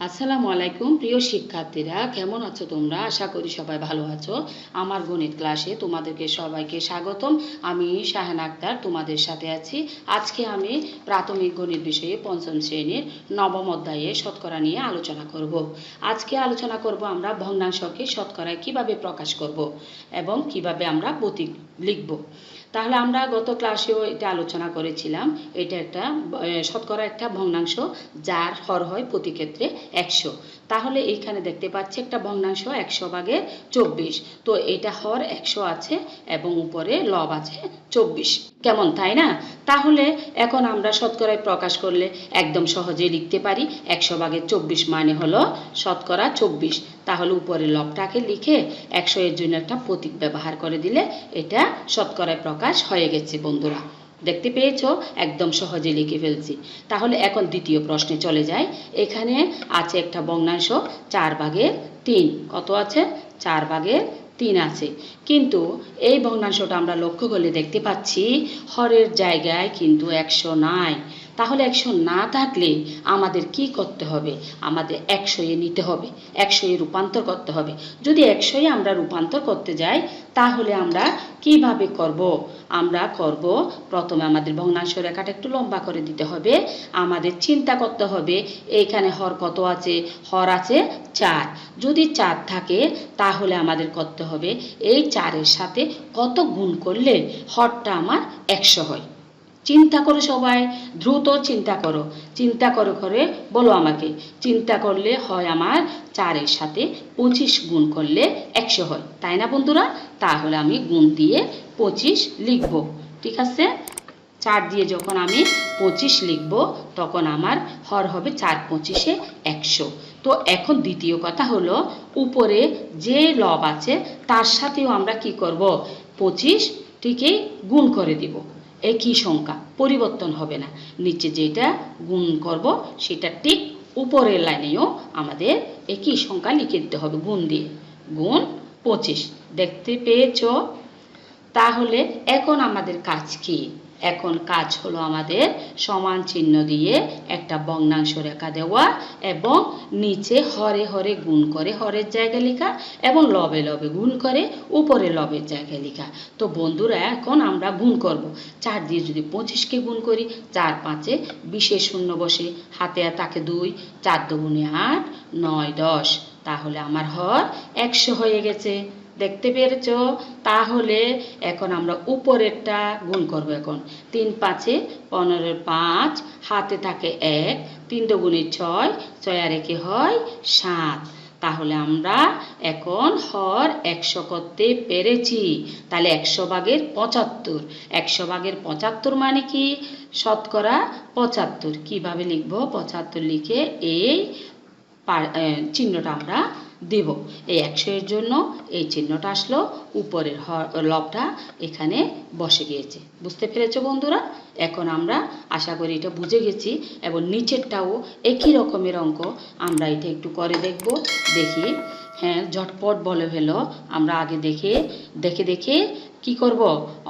আসসালামু আলাইকুম প্রিয় শিক্ষার্থীরা, কেমন আছো তোমরা? আশা করি সবাই ভালো আছো। আমার গণিত ক্লাসে তোমাদেরকে সবাইকে স্বাগতম। আমি শাহানা আক্তার তোমাদের সাথে আছি। আজকে আমি প্রাথমিক গণিত বিষয়ে পঞ্চম শ্রেণীর নবম অধ্যায়ে শতকরা নিয়ে আলোচনা করব। আজকে আলোচনা করব আমরা ভগ্নাংশকে শতকরায় কিভাবে প্রকাশ করব এবং কিভাবে আমরা প্রতীক লিখব। তাহলে আমরা গত ক্লাসেও এটা আলোচনা করেছিলাম। এটা একটা শতকরা একটা ভগ্নাংশ যার হর হয় প্রতি ক্ষেত্রে 100। তাহলে এইখানে দেখতে পাচ্ছি একটা ভগ্নাংশ 100 ভাগের 24। তো এটা হর 100 আছে এবং উপরে লব আছে 24। কেমন, তাই না? তাহলে এখন আমরা শতকরায় প্রকাশ করলে একদম সহজে লিখতে পারি। 100 ভাগের 24 মানে হলো শতকরা 24। তাহলে উপরে লবটাকে লিখে 100 এর জন্য একটা প্রতীক ব্যবহার করে দিলে এটা শতকরায় প্রকাশ হয়ে গেছে। বন্ধুরা দেখতে পেয়েছো, একদম সহজে লিখে ফেলছি। তাহলে এখন দ্বিতীয় প্রশ্নে চলে যাই। এখানে আছে একটা ভগ্নাংশ 4 ভাগের 3। কত আছে? 4 ভাগের 3 আছে। কিন্তু এই ভগ্নাংশটা আমরা লক্ষ্য করলে দেখতে পাচ্ছি হরের জায়গায় কিন্তু 100 নাই। তাহলে 100 না থাকলে আমাদের কি করতে হবে? আমাদের 100 এ নিতে হবে, 100 এ রূপান্তর করতে হবে। যদি 100 এ আমরা রূপান্তর করতে যাই তাহলে আমরা কিভাবে করব? আমরা করব, প্রথমে আমাদের ভগ্নাংশ রেখাটা একটু লম্বা করে দিতে হবে। আমাদের চিন্তা করতে হবে এইখানে হর কত আছে? হর আছে 4। যদি 4 থাকে তাহলে আমাদের করতে হবে এই 4-এর সাথে কত গুণ করলে হরটা আমার 100 হয়। চিন্তা করো সবাই, দ্রুত চিন্তা করো। চিন্তা করে বলো আমাকে। চিন্তা করলে হয় আমার 4-এর সাথে 25 গুণ করলে 100 হয়, তাই না বন্ধুরা? তাহলে আমি গুণ দিয়ে 25 লিখব। ঠিক আছে? 4 দিয়ে যখন আমি 25 লিখব তখন আমার হর হবে 4 25-এ 100। তো এখন দ্বিতীয় কথা হলো উপরে যে লব আছে তার সাথেও আমরা কি করব? 25টিকে গুণ করে দিব। একই সংখ্যা, পরিবর্তন হবে না। নিচে যেটা গুণ করব সেটা ঠিক উপরের লাইনেও আমাদের একই সংখ্যা লিখে দিতে হবে গুণ দিয়ে। গুণ 25। দেখতে পেয়েছো? তাহলে এখন আমাদের কাজ কি? এখন কাজ হলো আমাদের সমান চিহ্ন দিয়ে একটা ভগ্নাংশ রেখা দেওয়া এবং নিচে হরে হরে গুণ করে হরের জায়গায় লেখা এবং লবে লবে গুণ করে উপরে লবের জায়গায় লেখা। তো বন্ধুরা এখন আমরা গুণ করব। 4 দিয়ে যদি 25-কে গুণ করি, 4 5-এ 20-এর শূন্য বসে, হাতে থাকে 2, 4 দুগুণে 8, 9 10। তাহলে আমার হর 100 হয়ে গেছে। দেখতে পেরেছো? তাহলে এখন আমরা উপরেরটা গুণ করব। এখন 3 5-এ 15-এর 5, হাতে থাকে 1, 3 দুগুণে 6, 6 আর 1-এ হয় 7। তাহলে আমরা এখন হর 100 করতে পেরেছি। তাহলে 100 ভাগের 75। 100 ভাগের 75 মানে কি? শতকরা 75। কিভাবে লিখব? 75 লিখে এই চিহ্নটা আমরা দেব। এই 100 এর জন্য এই চিহ্নটা আসলো, উপরের লবটা এখানে বসে গিয়েছে। বুঝতে পেরেছো বন্ধুরা? এখন আমরা আশা করি এটা বুঝে গেছি এবং নিচেরটাও একই রকমের অঙ্ক আমরা এটা একটু করে দেখব। দেখি, হ্যাঁ ঝটপট বলে ফেলো। আমরা আগে দেখে দেখে কি করব?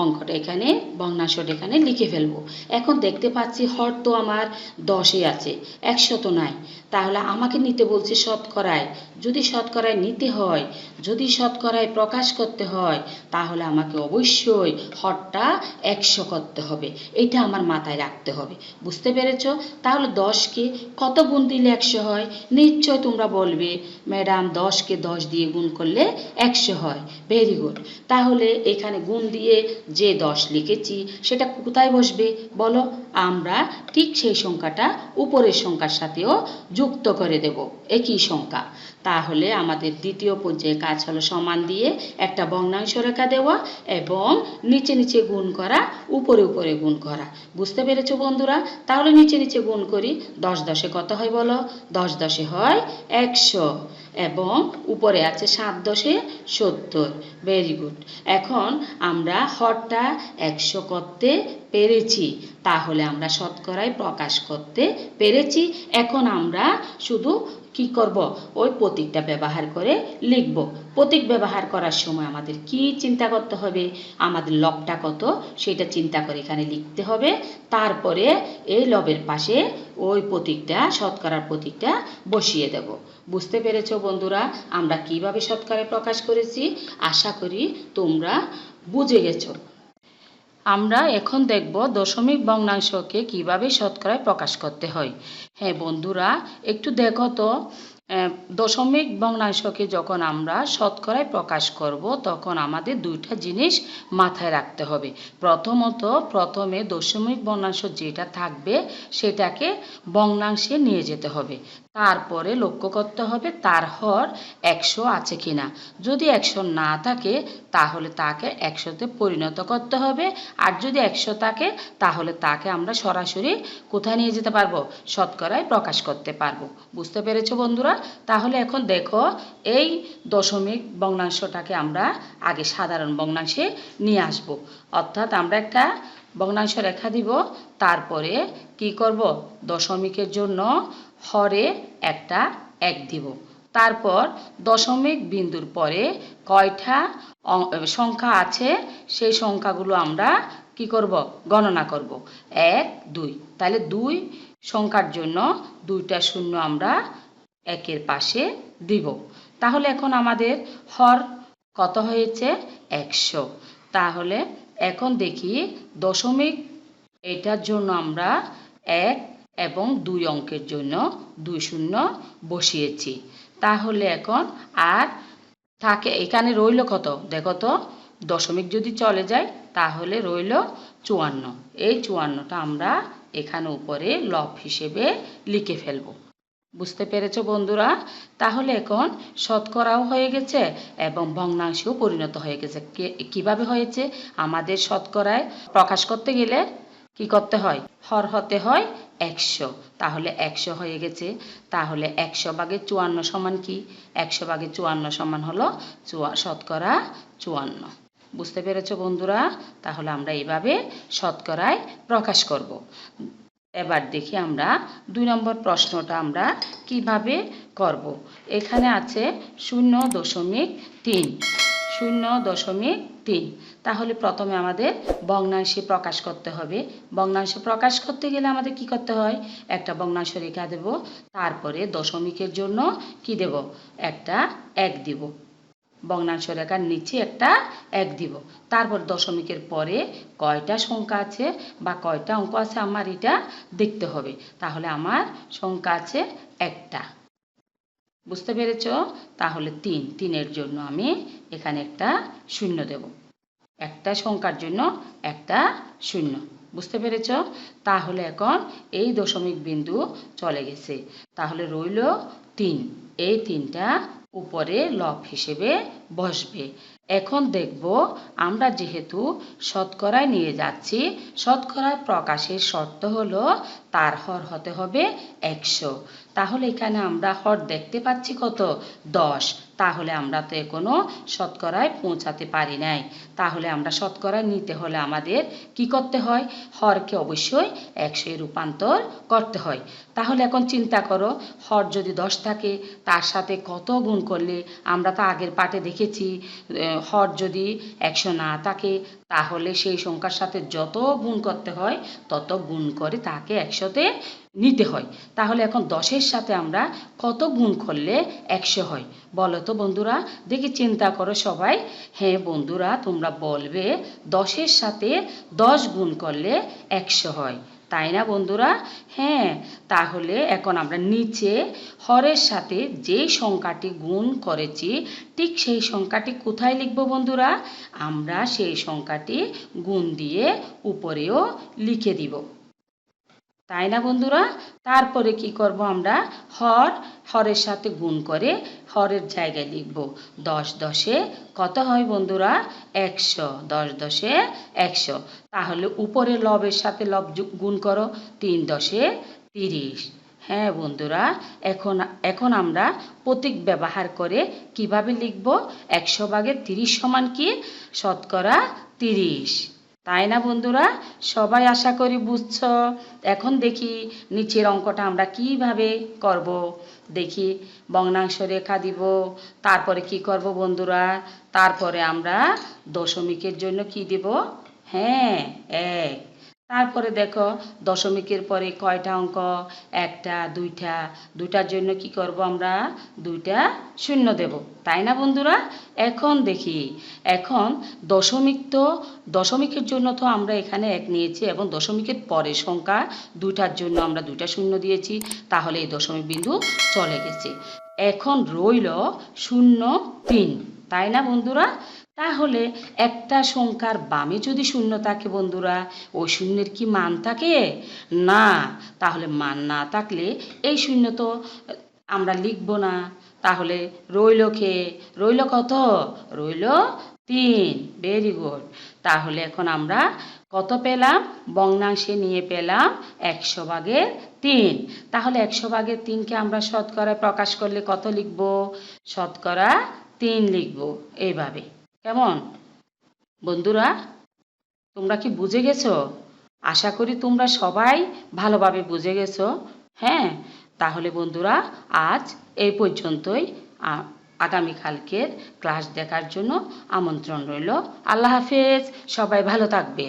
অঙ্কটা এখানে ভগ্নাংশটা এখানে লিখে ফেলবো। এখন দেখতে পাচ্ছি হর তো আমার 10-এ আছে, 100 তো নাই। তাহলে আমাকে নিতে বলছে শতকরায়। যদি শতকরায় নিতে হয়, যদি শতকরায় প্রকাশ করতে হয় তাহলে আমাকে অবশ্যই হরটা 100 করতে হবে। এটা আমার মাথায় রাখতে হবে। বুঝতে পেরেছো? তাহলে 10-কে কত গুণ দিলে 100 হয়? নিশ্চয় তোমরা বলবে ম্যাডাম 10-কে 10 দিয়ে গুণ করলে 100 হয়। Very good. তাহলে এখানে গুণ দিয়ে যে 10 লিখেছি সেটা কোথায় বসবে বলো? আমরা ঠিক সেই সংখ্যাটা উপরের সংখ্যার সাথেও যুক্ত করে দেব, একই সংখ্যা। তাহলে আমাদের দ্বিতীয় পর্যায়ে কাজ হলো সমান দিয়ে একটা ভগ্নাংশ রেখা দেওয়া এবং নিচে নিচে গুণ করা, উপরে উপরে গুণ করা। বুঝতে পেরেছো বন্ধুরা? তাহলে নিচে নিচে গুণ করি। 10 10-এ কত হয় বলো? 10 10-এ হয় 100 এবং উপরে আছে 7 10-এ 70। Very good. এখন আমরা হরটা 100 করতে পেরেছি। তাহলে আমরা শতকরায় প্রকাশ করতে পেরেছি। এখন আমরা শুধু কি করব, ওই প্রতীকটা ব্যবহার করে লিখব। প্রতীক ব্যবহার করার সময় আমাদের কি চিন্তা করতে হবে, আমাদের লবটা কত সেটা চিন্তা করে এখানে লিখতে হবে। তারপরে এই লবের পাশে ওই প্রতীকটা, শতকরার প্রতীকটা বসিয়ে দেব। বুঝতে পেরেছো বন্ধুরা আমরা কিভাবে শতকরা প্রকাশ করেছি? আশা করি তোমরা বুঝে গেছো। আমরা এখন দেখব দশমিক ভগ্নাংশকে কিভাবে শতকরায় প্রকাশ করতে হয়। হ্যাঁ বন্ধুরা, একটু দেখো তো, দশমিক ভগ্নাংশকে যখন আমরা শতকরায় প্রকাশ করব তখন আমাদের দুইটা জিনিস মাথায় রাখতে হবে। প্রথমে দশমিক ভগ্নাংশ যেটা থাকবে সেটাকে ভগ্নাংশে নিয়ে যেতে হবে। তারপরে লক্ষ্য করতে হবে তার হর 100 আছে কিনা। যদি 100 না থাকে তাহলে তাকে 100-তে পরিণত করতে হবে। আর যদি 100 থাকে তাহলে তাকে আমরা সরাসরি কোথায় নিয়ে যেতে পারবো? শতকরায় প্রকাশ করতে পারবো। বুঝতে পেরেছো বন্ধুরা? তাহলে এখন দেখো, এই দশমিক ভগ্নাংশটাকে আমরা আগে সাধারণ ভগ্নাংশে নিয়ে আসব। অর্থাৎ আমরা একটা ভগ্নাংশ রেখা দিব, তারপরে কি করব, দশমিকের জন্য হরে একটা 1 দিব। তারপর দশমিক বিন্দুর পরে কয়টা সংখ্যা আছে সেই সংখ্যাগুলো আমরা কি করব, গণনা করব। 1, 2, তাহলে 2 সংখ্যার জন্য 2টা শূন্য আমরা 1-এর পাশে দিব। তাহলে এখন আমাদের হর কত হয়েছে? 100। তাহলে এখন দেখি দশমিক এটার জন্য আমরা 1 এবং 2 অঙ্কের জন্য 2 শূন্য বসিয়েছি। তাহলে এখন আর থাকে এখানে রইল কত দেখো তো, দশমিক যদি চলে যায় তাহলে রইল 54। এই 54টা আমরা এখানে উপরে লব হিসেবে লিখে ফেলব। বুঝতে পেরেছো বন্ধুরা? তাহলে এখন শতকরাও হয়ে গেছে এবং ভগ্নাংশেও পরিণত হয়ে গেছে। কিভাবে হয়েছে? আমাদের শতকরায় প্রকাশ করতে গেলে কি করতে হয়? হর হতে হয় 100। তাহলে 100 হয়ে গেছে। তাহলে 100/54 সমান কি? 100/54 সমান হলো শতকরা 54। বুঝতে পেরেছো বন্ধুরা? তাহলে আমরা এইভাবে শতকরায় প্রকাশ করব। এবার দেখি আমরা 2 নম্বর প্রশ্নটা আমরা কিভাবে করব। এখানে আছে 0.3। 0.3। তাহলে প্রথমে আমাদের ভগ্নাংশে প্রকাশ করতে হবে। ভগ্নাংশে প্রকাশ করতে গেলে আমাদের কি করতে হয়? একটা ভগ্নাংশ রেখা দেব, তারপরে দশমিকের জন্য কি দেব? একটা 1 দিব। ভগ্নাংশ রেখার নিচে একটা 1 দিব। তারপর দশমিকের পরে কয়টা সংখ্যা আছে বা কয়টা অঙ্ক আছে আমার এটা দেখতে হবে। তাহলে আমার সংখ্যা আছে একটা। বুঝতে পেরেছ? তাহলে 3। 3-এর জন্য আমি এখানে একটা শূন্য দেব। একটা সংখ্যার জন্য একটা শূন্য। বুঝতে পেরেছ? তাহলে এখন এই দশমিক বিন্দু চলে গেছে। তাহলে রইল 3। এই 3টা উপরে লব হিসেবে বসবে। এখন দেখব, আমরা যেহেতু শতকরায় নিয়ে যাচ্ছি, শতকরায় প্রকাশের শর্ত হলো তার হর হতে হবে 100। তাহলে এখানে আমরা হর দেখতে পাচ্ছি কত? 10। তাহলে আমরা তো এখনো শতকরায় পৌঁছাতে পারি নাই। তাহলে আমরা শতকরায় নিতে হলে আমাদের কি করতে হয়? হরকে অবশ্যই 100-এ রূপান্তর করতে হয়। তাহলে এখন চিন্তা করো, হর যদি 10 থাকে তার সাথে কত গুণ করলে, আমরা তো আগের পাঠে দেখেছি হর যদি 100 না থাকে তাহলে সেই সংখ্যার সাথে যত গুণ করতে হয় তত গুণ করে তাকে 100-তে নিতে হয়। তাহলে এখন 10-এর সাথে আমরা কত গুণ করলে 100 হয় বলো তো বন্ধুরা? দেখি চিন্তা করো সবাই। হ্যাঁ বন্ধুরা, তোমরা বলবে 10-এর সাথে 10 গুণ করলে 100 হয়, তাই না বন্ধুরা? হ্যাঁ, তাহলে এখন আমরা নিচে হরের সাথে যেই সংখ্যাটি গুণ করেছি ঠিক সেই সংখ্যাটি কোথায় লিখব বন্ধুরা? আমরা সেই সংখ্যাটি গুণ দিয়ে উপরেও লিখে দিব, তাই না বন্ধুরা? তারপরে কি করব, আমরা হরের সাথে গুণ করে হরের জায়গায় লিখব 10 10-এ কত হয় বন্ধুরা? 100। 10 10-এ 100। তাহলে উপরে লবের সাথে লব গুণ করো, 3 10-এ 30। হ্যাঁ বন্ধুরা, এখন আমরা প্রতীক ব্যবহার করে কিভাবে লিখব? 100/30 সমান কি? শতকরা 30। তাই না বন্ধুরা? সবাই আশা করি বুঝছো। এখন দেখি নিচের অঙ্কটা আমরা কিভাবে করব। দেখি ভগ্নাংশ রেখা দিব, তারপরে কি করব বন্ধুরা, তারপরে আমরা দশমিকের জন্য কি দিব, হ্যাঁ, এক। তারপরে দেখো দশমিকের পরে কয়টা অঙ্ক, একটা, দুইটা, দুইটার জন্য কি করব আমরা, দুইটা শূন্য দেব, তাই না বন্ধুরা? এখন দেখি, এখন দশমিকের জন্য তো আমরা এখানে এক নিয়েছি এবং দশমিকের পরে সংখ্যা দুইটার জন্য আমরা দুইটা শূন্য দিয়েছি, তাহলে এই দশমিক বিন্দু চলে গেছে। এখন রইল 0, 3, তাই না বন্ধুরা? তাহলে একটা সংখ্যার বামে যদি শূন্য থাকে বন্ধুরা, ওই শূন্যের কি মান থাকে? না। তাহলে মান না থাকলে এই শূন্য তো আমরা লিখব না। তাহলে রইল কত? রইল 3। Very good. তাহলে এখন আমরা কত পেলাম? ভগ্নাংশে নিয়ে পেলাম 100/3। তাহলে 100/3কে আমরা শতকরায় প্রকাশ করলে কত লিখব? শতকরা 3 লিখব, এইভাবে। কেমন বন্ধুরা? তোমরা কি বুঝে গেছো? আশা করি তোমরা সবাই ভালোভাবে বুঝে গেছো। হ্যাঁ, তাহলে বন্ধুরা আজ এই পর্যন্তই। আগামীকালকের ক্লাস দেখার জন্য আমন্ত্রণ রইল। আল্লাহ হাফেজ। সবাই ভালো থাকবে।